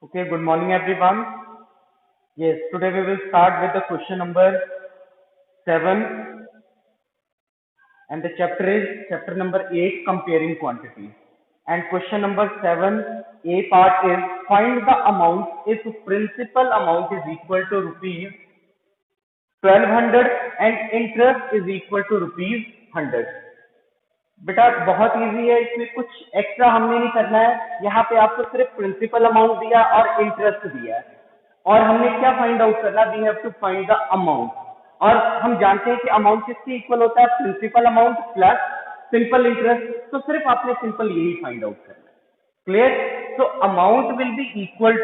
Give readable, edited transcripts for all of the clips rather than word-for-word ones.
Okay, good morning everyone. Yes, today we will start with the question number 7 and the chapter is chapter number 8 comparing quantities. And question number 7 A part is find the amount if principal amount is equal to rupees 1200 and interest is equal to rupees 100. बेटा बहुत easy है, इसमें कुछ extra हमने नहीं करना है। यहाँ पे आपको सिर्फ प्रिंसिपल अमाउंट दिया और इंटरेस्ट दिया है और हमने क्या फाइंड आउट करना, we have to find the amount. और हम जानते हैं कि अमाउंट किसके इक्वल होता है, principal amount plus simple interest. तो सिर्फ आपने सिंपल यही फाइंड आउट करना है। क्लियर? तो amount will be equal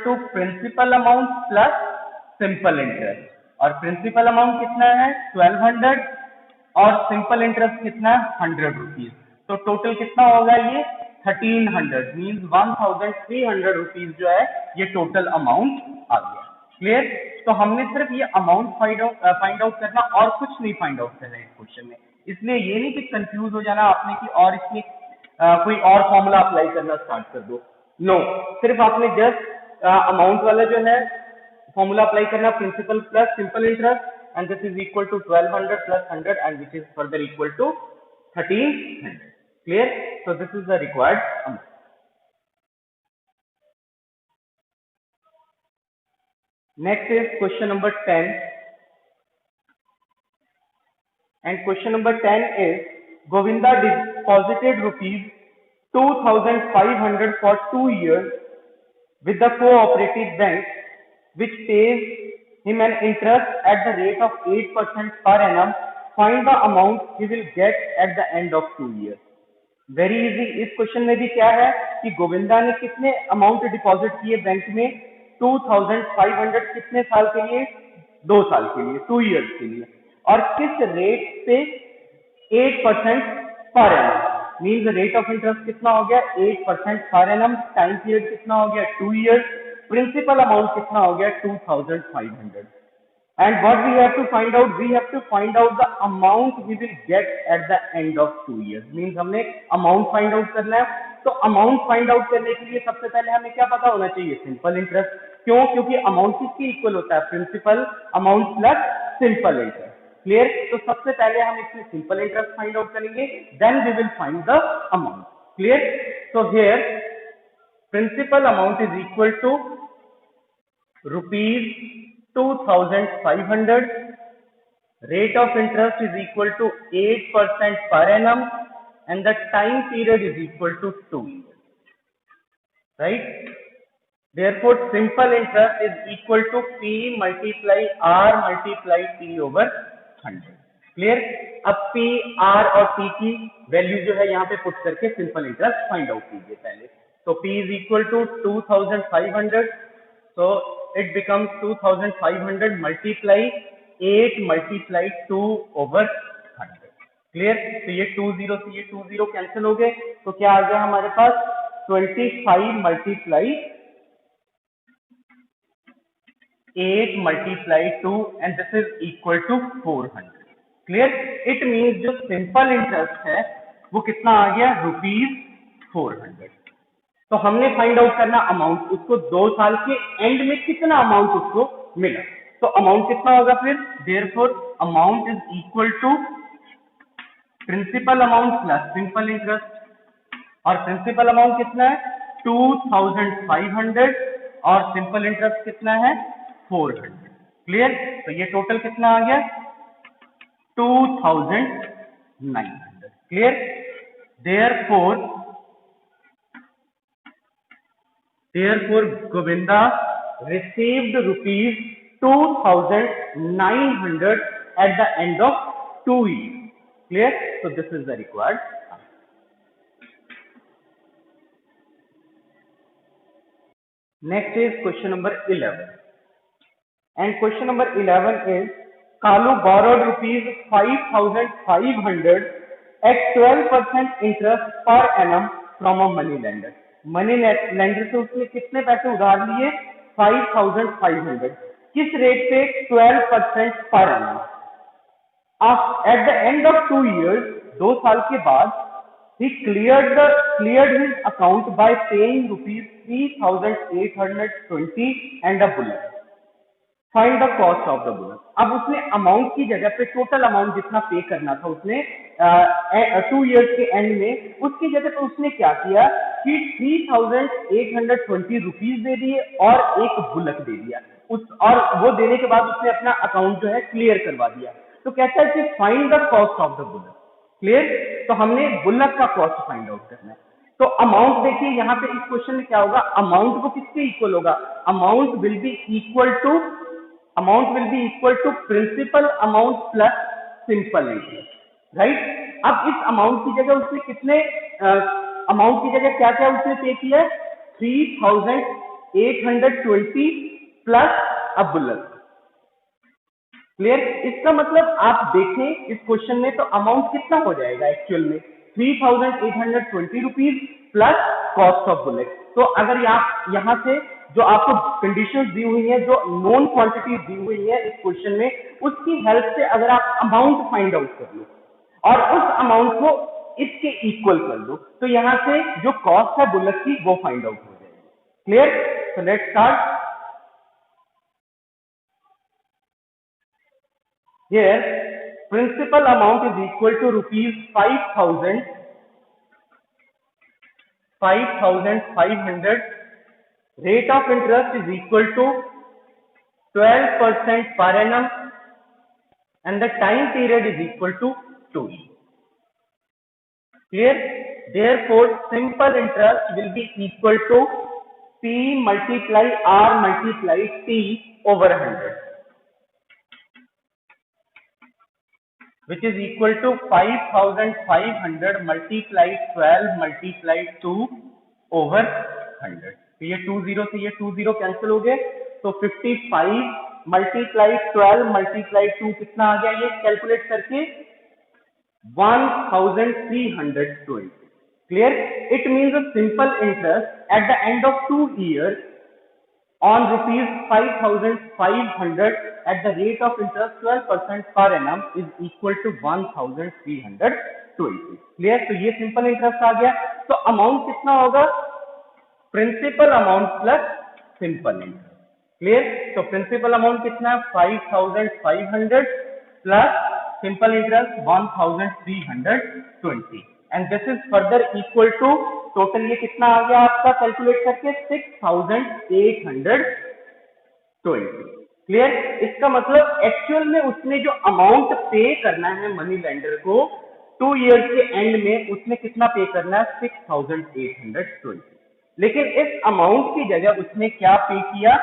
to principal amount plus simple interest. और प्रिंसिपल अमाउंट कितना है 1200 और सिंपल इंटरेस्ट कितना है 100 रुपीज। तो टोटल कितना होगा ये 1300 मीन्स 1300 रुपीज जो है ये टोटल अमाउंट आ गया। क्लियर? तो हमने सिर्फ ये अमाउंट फाइंड आउट करना और कुछ नहीं फाइंड आउट करना है इस क्वेश्चन में। इसलिए ये नहीं कि कंफ्यूज हो जाना आपने कि और इसमें कोई और फॉर्मूला अप्लाई करना स्टार्ट कर दो। नो, सिर्फ आपने जस्ट अमाउंट वाला जो है फॉर्मूला अप्लाई करना, principal plus simple interest and this is equal to 1200 plus 100 and which is further equal to 1300. Clear? So this is the required amount. Next is question number 10 and question number 10 is Govinda deposited rupees 2500 for 2 years with the cooperative bank which pays him an interest at the rate of 8% per annum. Find the amount he will get at the end of 2 years. Very easy. इस question में भी क्या है कि गोविंदा ने कितने amount deposit किए bank में 2500 कितने साल के लिए, 2 साल के लिए, 2 इयर्स के लिए, और किस रेट पे 8% per annum means rate of interest कितना हो गया 8% पर एनम, टाइम पीरियड कितना हो गया 2 इयर्स, प्रिंसिपल अमाउंट कितना हो गया 2500 and what we have to find out, we have to find out the amount we will get at the end of 2 years means हमने अमाउंट फाइंड आउट करना है। तो अमाउंट फाइंड आउट करने के लिए सबसे पहले हमें क्या पता होना चाहिए, सिंपल इंटरेस्ट। क्यों? क्योंकि अमाउंट किसके इक्वल होता है, principal amount plus simple interest. Clear? तो सबसे पहले हम इसमें सिंपल इंटरेस्ट फाइंड आउट करेंगे, then we will find the amount. Clear? So here principal amount is equal to rupees 2500, rate of interest is equal to 8% per annum and the time period is equal to 2 years, right? Therefore simple interest is equal to P multiply R multiply T over 100. Clear? अब P, R और T की value जो है यहाँ पे put करके simple interest find out कीजिए पहले। तो P is equal to 2500, so it becomes 2500 multiply 8 multiply 2 over 100. Clear? तो ये 20 से ये 20 कैंसिल हो गए, तो क्या आ गया हमारे पास 25 multiply 8 multiply 2 and this is equal to 400. Clear? It means जो सिंपल इंटरेस्ट है वो कितना आ गया ₹400। तो हमने फाइंड आउट करना अमाउंट, उसको 2 साल के एंड में कितना अमाउंट उसको मिला। तो अमाउंट कितना होगा फिर, therefore amount is equal to principal amount plus simple interest. और प्रिंसिपल अमाउंट कितना है 2500 और सिंपल इंटरेस्ट कितना है 400। क्लियर? तो ये टोटल कितना आ गया 2900। Clear? Therefore, Govinda received rupees 2900 at the end of 2 years. Clear? So this is the required answer. Next is question number 11. And question number 11 is Kalu borrowed rupees 5500 at 12% interest per annum from a money lender. Money lender से उसने कितने पैसे उधार लिए 5500, किस rate पे 12% per annum. At the end of 2 years, 2 साल के बाद he cleared his account by paying rupees 3,820 and a bullock. Find the cost of the bullock. अब उसने अमाउंट की जगह पे टोटल अमाउंट जितना पे करना था उसने 2 इयर्स के एंड में, उसकी जगह पे उसने क्या किया कि 3,820 रुपीज दे दिए और एक बुलक दे दिया उस, और वो देने के बाद उसने अपना अकाउंट जो है क्लियर करवा दिया. तो कहता है कि find the cost of the bullock. Clear. तो हमने बुलक का कॉस्ट फाइंड आउट करना है. तो अमाउंट देखिए यहाँ पे इस क्वेश्चन में क्या होगा, अमाउंट को किसके इक्वल होगा, amount will be equal to principal amount plus simple interest. Right. अब इस अमाउंट की जगह उसने कितने अमाउंट की जगह क्या क्या उसने पे किया, 3,820 प्लस अ बुलक. क्लियर. इसका मतलब आप देखें इस क्वेश्चन में तो अमाउंट कितना हो जाएगा एक्चुअल में, 3,820 rupees plus cost of bullock. तो अगर आप यहां से जो आपको कंडीशंस दी हुई है, जो नोन क्वांटिटीज दी हुई है इस क्वेश्चन में, उसकी हेल्प से अगर आप अमाउंट फाइंड आउट कर लो और उस अमाउंट को इसके इक्वल कर दो, तो यहां से जो कॉस्ट है बुलक की वो फाइंड आउट हो जाएगी. Clear. So let's start. Here, principal amount is equal to rupees 5,500. Rate of interest is equal to 12% per annum, and the time period is equal to 2 years. Clear? Therefore, simple interest will be equal to P multiply R multiply T over 100. Which is equal to 5,500 multiplied 12 multiplied 2 over 100. तो ये 20 से ये 20 cancel हो गए, तो 55 multiplied 12 multiplied 2 कितना आ गया, ये कैलकुलेट करके 1,320. Clear? It means a simple interest at the end of 2 years on rupees 5,500 at the rate of interest 12% per annum is equal to 1,320. Clear? तो ये सिंपल इंटरेस्ट आ गया. तो अमाउंट कितना होगा, principal amount plus simple interest. Clear. तो principal amount कितना, 5,500 plus simple interest 1,320 and this is further equal to total ये कितना आ गया आपका कैलकुलेट करके 6,820. क्लियर. इसका मतलब एक्चुअल में उसने जो अमाउंट पे करना है मनी लेंडर को 2 इयर्स के एंड में उसने कितना पे करना है, 6,820. लेकिन इस अमाउंट की जगह उसने क्या पे किया,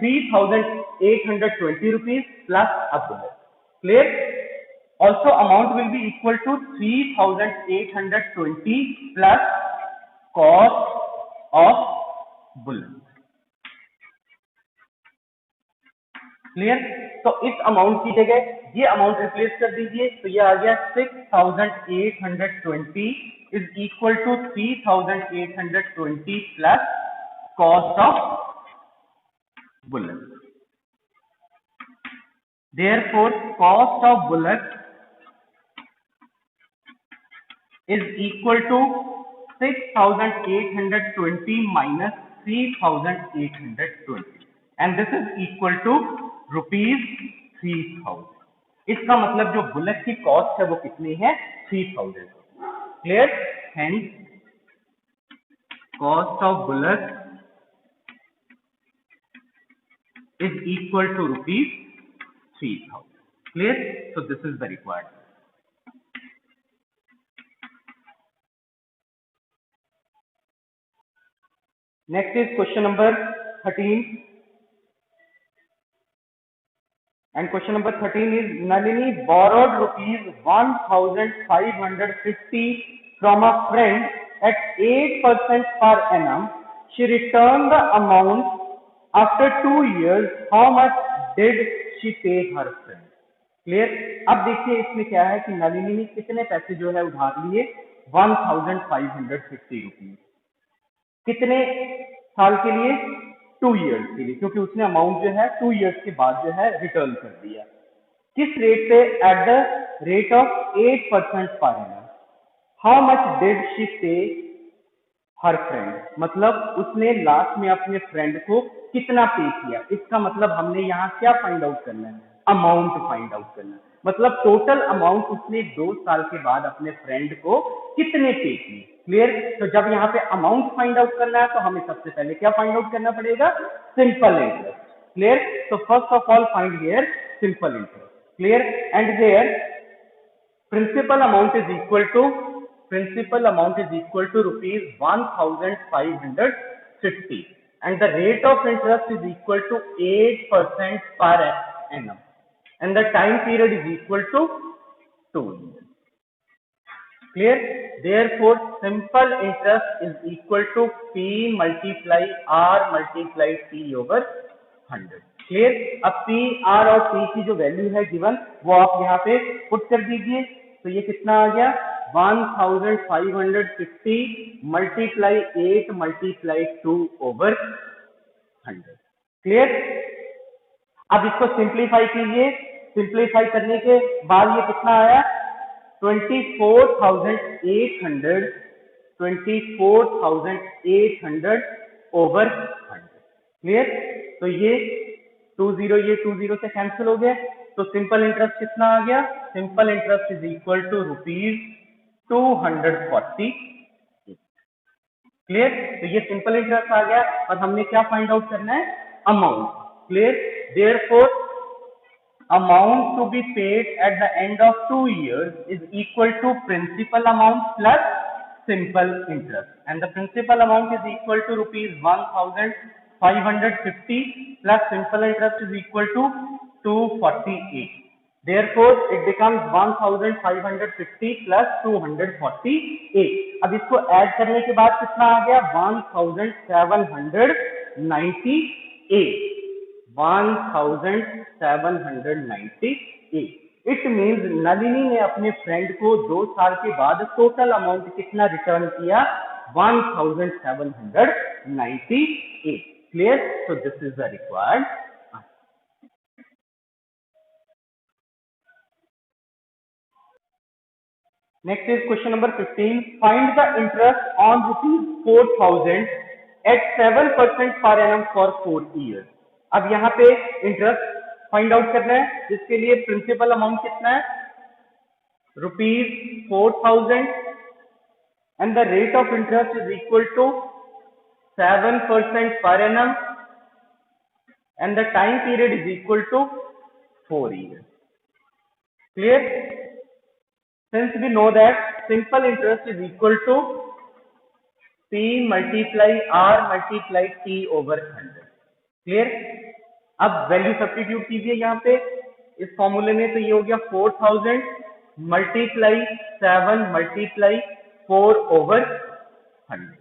3,820 rupees plus a bullock. Clear. Also amount will be equal to 3,820 plus cost of bullock. Clear. तो इस अमाउंट की जगह ये अमाउंट रिप्लेस कर दीजिए, तो ये आ गया 6,820 is equal to 3,820 plus cost of bullock. Therefore, cost of bullock is equal to 6,820 minus 3,820 and this is equal to rupees 3,000. इसका मतलब जो बुलक की कॉस्ट है वो कितनी है, 3,000. Clear. Hence cost of bullock is equal to rupees 3,000. Clear? So this is the required. Next is question number 13. And question number 13 is Nalini borrowed rupees 1,550 from a friend at 8% per annum. She returned the amount after 2 years. How much did she pay her friend? Clear? अब देखिए इसमें क्या है कि नलिनी ने कितने पैसे जो है उधार लिए, 1,550 रुपीज. कितने साल के लिए, 2 इयर्स के लिए, क्योंकि उसने अमाउंट जो है 2 इयर्स के बाद जो है रिटर्न कर दिया. किस रेट पे, at the rate of 8% per annum. How much did she पे हर फ्रेंड, मतलब उसने लास्ट में अपने फ्रेंड को कितना पे किया। इसका मतलब हमने यहाँ क्या फाइंड आउट करना है, अमाउंट फाइंड आउट करना है। मतलब टोटल अमाउंट उसने 2 साल के बाद अपने फ्रेंड को कितने पे किए। क्लियर। तो जब यहाँ पे अमाउंट फाइंड आउट करना है तो हमें सबसे पहले क्या फाइंड आउट करना पड़ेगा, सिंपल इंटरेस्ट। क्लियर। तो first of all find here simple interest. Clear. And there principal amount is equal to rupees 1550 and the rate of interest is equal to 8% per annum and the time period is equal to 2 years. Clear. Therefore simple interest is equal to P multiply R multiply T over 100. Clear. अब P R और T की जो value है given वो आप यहाँ पे put कर दीजिए। तो ये कितना आ गया, 1550 मल्टीप्लाई 8 मल्टीप्लाई 2 ओवर 100। क्लियर। अब इसको सिंप्लीफाई कीजिए। सिंप्लीफाई करने के बाद ये कितना आया, 24,800 ओवर 100। क्लियर। तो ये 20 से कैंसिल हो गया। तो सिंपल इंटरेस्ट कितना आ गया, simple interest is equal to ₹240। Clear. तो ये सिंपल इंटरेस्ट आ गया और हमने क्या फाइंड आउट करना है, amount. Clear. Therefore amount to be paid at the end of 2 years is equal to principal amount plus simple interest, and the principal amount is equal to rupees 1550 plus simple interest is equal to 248. Therefore it becomes 1550 plus 248. अब इसको add करने के बाद कितना आ गया, 1798। 1798। It means Nalini ने अपने फ्रेंड को 2 साल के बाद टोटल अमाउंट कितना रिटर्न किया, 1798। Clear. So this is the required. Next is question number 15। Find the interest on ₹4000 at 7% per annum for 4 years। अब यहाँ पे इंटरेस्ट फाइंड आउट करना है, जिसके लिए प्रिंसिपल अमाउंट कितना है, ₹4000 and the rate of interest is equal to 7% per annum and the time period is equal to 4 years। Clear. Since we know that simple interest is equal to P multiply R multiply T over 100। Clear. अब value substitute कीजिए यहाँ पे इस फॉर्मूले में। तो ये हो गया 4000 मल्टीप्लाई 7 मल्टीप्लाई 4 ओवर 100।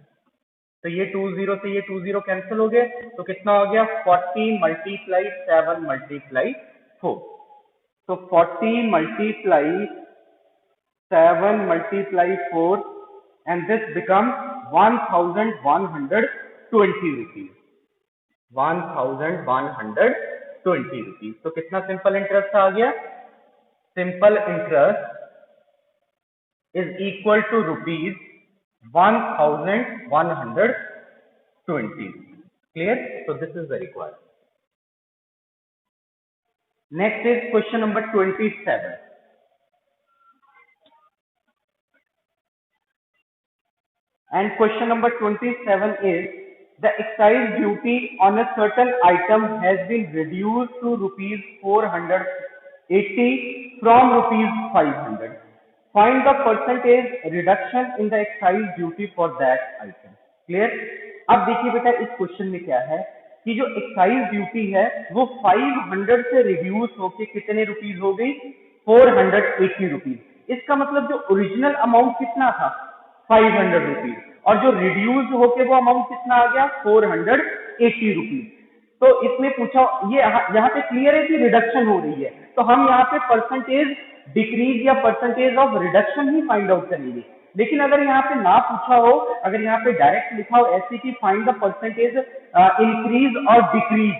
तो ये 20 से ये 20 कैंसिल हो गए। तो कितना हो गया, 40 मल्टीप्लाई 7 मल्टीप्लाई 4। तो 40 multiply 7 multiply 4 and this becomes 1120 rupees। 1120 rupees। तो कितना सिंपल इंटरेस्ट आ गया, simple interest is equal to ₹1120। Clear. So this is the required. Next is question number 27। And question number 27 is the excise duty on a certain item has been reduced to ₹480 from ₹500. Find the percentage reduction in the excise duty for that item। Clear. अब देखिए बेटा इस question में क्या है कि जो excise duty है वो 500 से रिड्यूस होके कितने रुपीज हो गई, 480 रुपीज। इसका मतलब जो ओरिजिनल अमाउंट कितना था, 500 रुपीज, और जो रिड्यूस होके वो अमाउंट कितना आ गया, 480 रुपीज। तो इसमें पूछा ये यहाँ पे क्लियर है कि रिडक्शन हो रही है, तो हम यहाँ पे परसेंटेज डिक्रीज या percentage of reduction he find out करेंगे। लेकिन अगर यहाँ पे ना पूछा हो, अगर यहाँ पे डायरेक्ट लिखा हो ऐसे कि फाइंड द परसेंटेज इंक्रीज और decrease,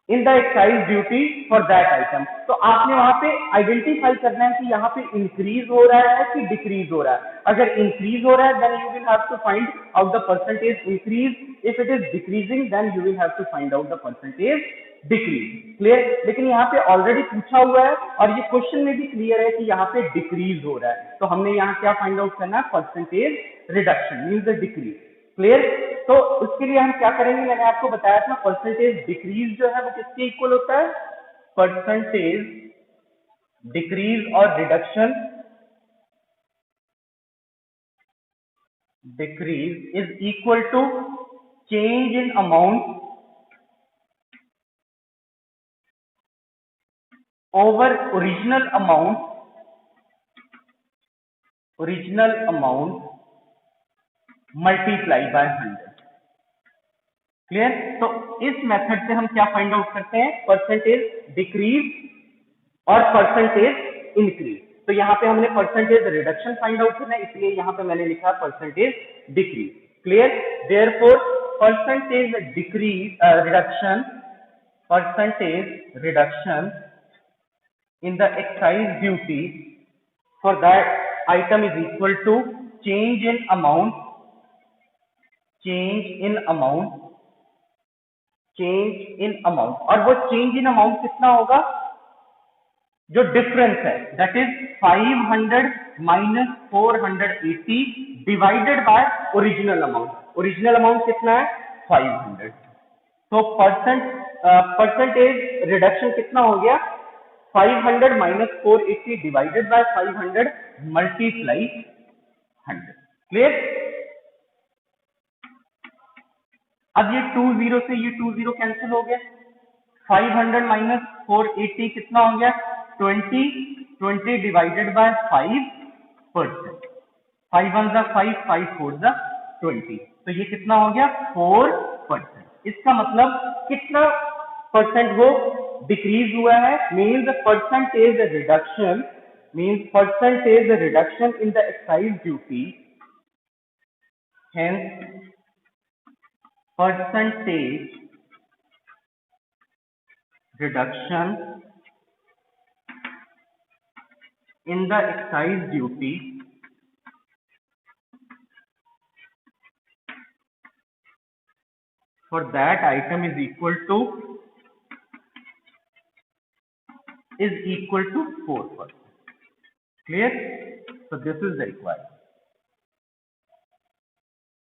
in the excise duty for that item. तो आपने वहां पे आइडेंटिफाई करना है कि यहाँ पे इंक्रीज हो रहा है कि डिक्रीज हो रहा है। अगर इंक्रीज हो रहा है then you will have to find out the percentage increase, if it is decreasing then you will have to find out the percentage decrease. Clear? लेकिन यहाँ पे ऑलरेडी पूछा हुआ है और ये क्वेश्चन में भी क्लियर है कि यहाँ पे डिक्रीज हो रहा है, तो हमने यहाँ क्या फाइंड आउट करना है, percentage reduction means the decrease. Clear? तो उसके लिए हम क्या करेंगे, मैंने आपको बताया था परसेंटेज डिक्रीज जो है वो किसके इक्वल होता है, परसेंटेज डिक्रीज और reduction, decrease is equal to change in amount over original amount multiply by 100। Clear? तो इस मेथड से हम क्या फाइंड आउट करते हैं, परसेंटेज डिक्रीज और परसेंटेज इंक्रीज। तो यहाँ पे हमने परसेंटेज रिडक्शन फाइंड आउट करना है, इसलिए यहाँ पे मैंने लिखा percentage decrease. Clear? Therefore percentage decrease reduction, percentage reduction in the excise duty for that item is equal to change in amount, change in amount, change in amount। और वो change in amount कितना होगा, जो difference है that is 500 minus 480 divided by original amount. Original amount कितना है, 500। तो percentage reduction कितना हो गया, 500 minus 480 divided by 500 multiply 100। Clear? अब ये 20 से ये 20 कैंसिल हो गया, 500 माइनस 480 कितना हो गया, 20, 20 डिवाइडेड बाय 5%, 5 1 जा 5, 5 4 जा 20, तो ये कितना हो गया 4%। इसका मतलब कितना परसेंट वो डिक्रीज हुआ है, means percentage reduction, means percentage reduction in the excise duty, hence percentage reduction in the excise duty for that item is equal to 4%. Clear? So this is the required.